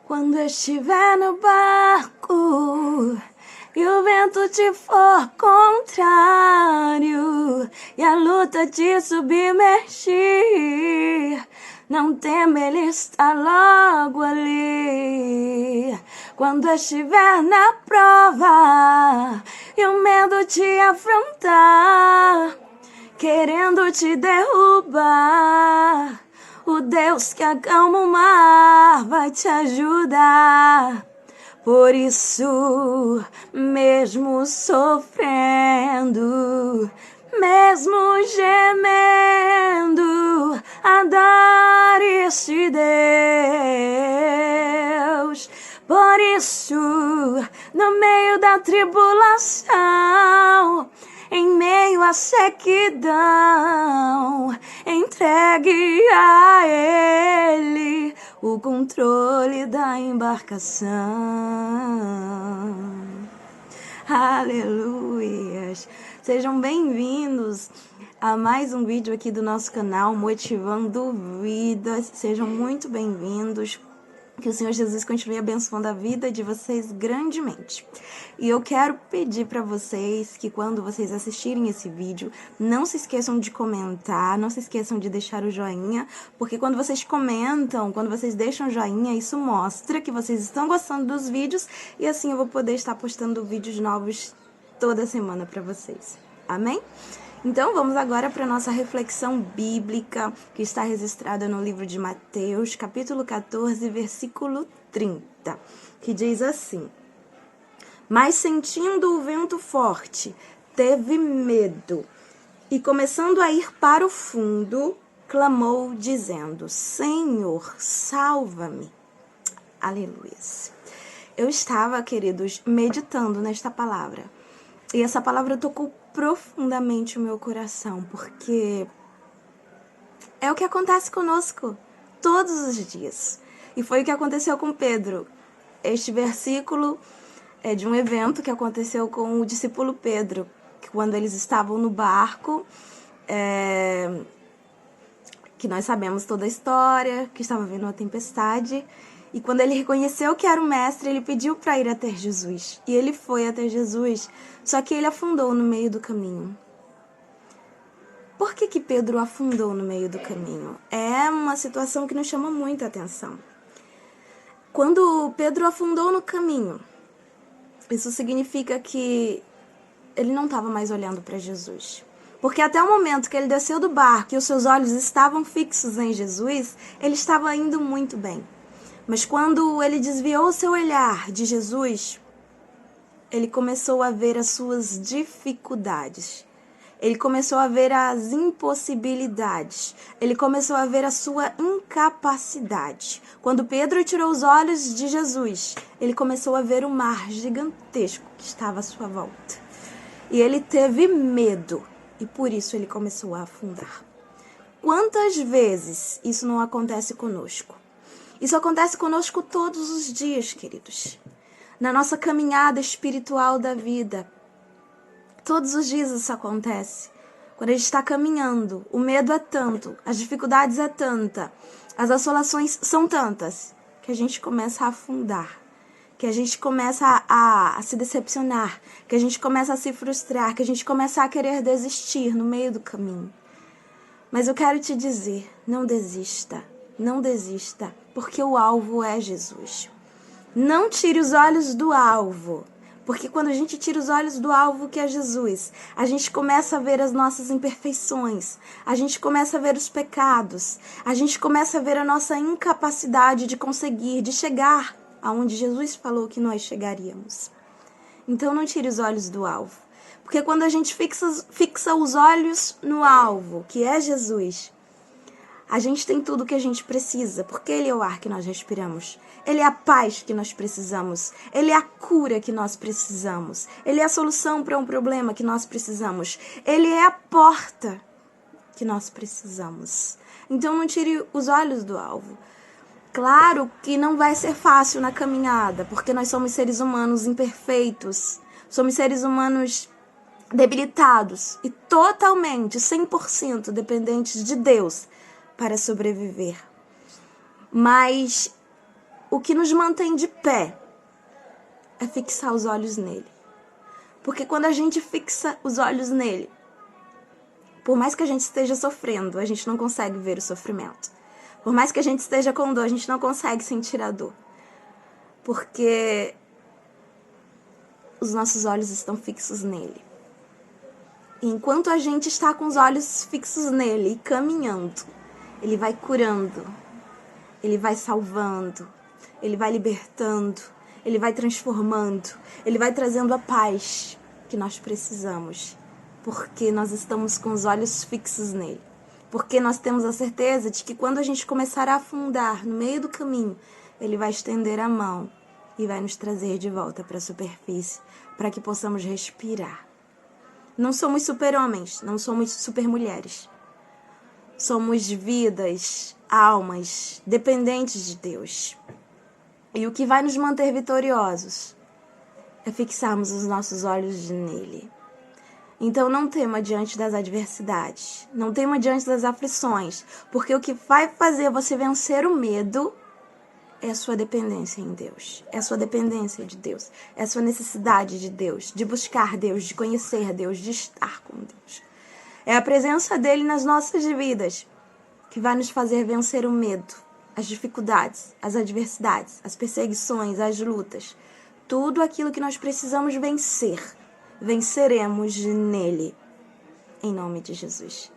Quando estiver no barco e o vento te for contrário e a luta te submergir, não tema, Ele está logo ali. Quando estiver na prova e o medo te afrontar, querendo te derrubar, o Deus que acalma o mar vai te ajudar. Por isso, mesmo sofrendo, mesmo gemendo, adore-se Deus. Por isso, no meio da tribulação, em meio à sequidão, entregue a Ele o controle da embarcação. Aleluias! Sejam bem-vindos a mais um vídeo aqui do nosso canal Motivando Vidas. Sejam muito bem-vindos. Que o Senhor Jesus continue abençoando a vida de vocês grandemente. E eu quero pedir para vocês que quando vocês assistirem esse vídeo, não se esqueçam de comentar, não se esqueçam de deixar o joinha, porque quando vocês comentam, quando vocês deixam o joinha, isso mostra que vocês estão gostando dos vídeos e assim eu vou poder estar postando vídeos novos toda semana para vocês. Amém? Então, vamos agora para a nossa reflexão bíblica, que está registrada no livro de Mateus, capítulo 14, versículo 30, que diz assim: Mas sentindo o vento forte, teve medo, e começando a ir para o fundo, clamou, dizendo: Senhor, salva-me. Aleluia. Eu estava, queridos, meditando nesta palavra, e essa palavra tocou profundamente o meu coração, porque é o que acontece conosco todos os dias. E foi o que aconteceu com Pedro. Este versículo é de um evento que aconteceu com o discípulo Pedro, que quando eles estavam no barco, que nós sabemos toda a história, que estava vindo uma tempestade, e quando ele reconheceu que era o mestre, ele pediu para ir até Jesus. E ele foi até Jesus, só que ele afundou no meio do caminho. Por que Pedro afundou no meio do caminho? É uma situação que nos chama muita atenção. Quando Pedro afundou no caminho, isso significa que ele não estava mais olhando para Jesus. Porque até o momento que ele desceu do barco e os seus olhos estavam fixos em Jesus, ele estava indo muito bem. Mas quando ele desviou o seu olhar de Jesus, ele começou a ver as suas dificuldades. Ele começou a ver as impossibilidades. Ele começou a ver a sua incapacidade. Quando Pedro tirou os olhos de Jesus, ele começou a ver o mar gigantesco que estava à sua volta. E ele teve medo, e por isso ele começou a afundar. Quantas vezes isso não acontece conosco? Isso acontece conosco todos os dias, queridos. Na nossa caminhada espiritual da vida. Todos os dias isso acontece. Quando a gente está caminhando, o medo é tanto, as dificuldades é tanta, as assolações são tantas, que a gente começa a afundar, que a gente começa a se decepcionar, que a gente começa a se frustrar, que a gente começa a querer desistir no meio do caminho. Mas eu quero te dizer, não desista, não desista, porque o alvo é Jesus. Não tire os olhos do alvo, porque quando a gente tira os olhos do alvo, que é Jesus, a gente começa a ver as nossas imperfeições, a gente começa a ver os pecados, a gente começa a ver a nossa incapacidade de conseguir, de chegar aonde Jesus falou que nós chegaríamos. Então não tire os olhos do alvo, porque quando a gente fixa os olhos no alvo, que é Jesus, a gente tem tudo o que a gente precisa, porque Ele é o ar que nós respiramos. Ele é a paz que nós precisamos. Ele é a cura que nós precisamos. Ele é a solução para um problema que nós precisamos. Ele é a porta que nós precisamos. Então não tire os olhos do alvo. Claro que não vai ser fácil na caminhada, porque nós somos seres humanos imperfeitos. Somos seres humanos debilitados e totalmente, 100% dependentes de Deus para sobreviver. Mas o que nos mantém de pé é fixar os olhos nele. Porque quando a gente fixa os olhos nele, por mais que a gente esteja sofrendo, a gente não consegue ver o sofrimento. Por mais que a gente esteja com dor, a gente não consegue sentir a dor. Porque os nossos olhos estão fixos nele. E enquanto a gente está com os olhos fixos nele e caminhando, ele vai curando, ele vai salvando, ele vai libertando, ele vai transformando, ele vai trazendo a paz que nós precisamos. Porque nós estamos com os olhos fixos nele. Porque nós temos a certeza de que quando a gente começar a afundar no meio do caminho, ele vai estender a mão e vai nos trazer de volta para a superfície, para que possamos respirar. Não somos super-homens, não somos super-mulheres. Somos vidas, almas, dependentes de Deus. E o que vai nos manter vitoriosos é fixarmos os nossos olhos nele. Então não tema diante das adversidades, não tema diante das aflições, porque o que vai fazer você vencer o medo é a sua dependência em Deus, é a sua dependência de Deus, é a sua necessidade de Deus, de buscar Deus, de conhecer Deus, de estar com Deus. É a presença dele nas nossas vidas que vai nos fazer vencer o medo, as dificuldades, as adversidades, as perseguições, as lutas, tudo aquilo que nós precisamos vencer. Venceremos nele, em nome de Jesus.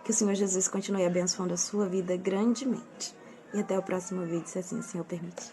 Que o Senhor Jesus continue abençoando a sua vida grandemente. E até o próximo vídeo, se assim o Senhor permitir.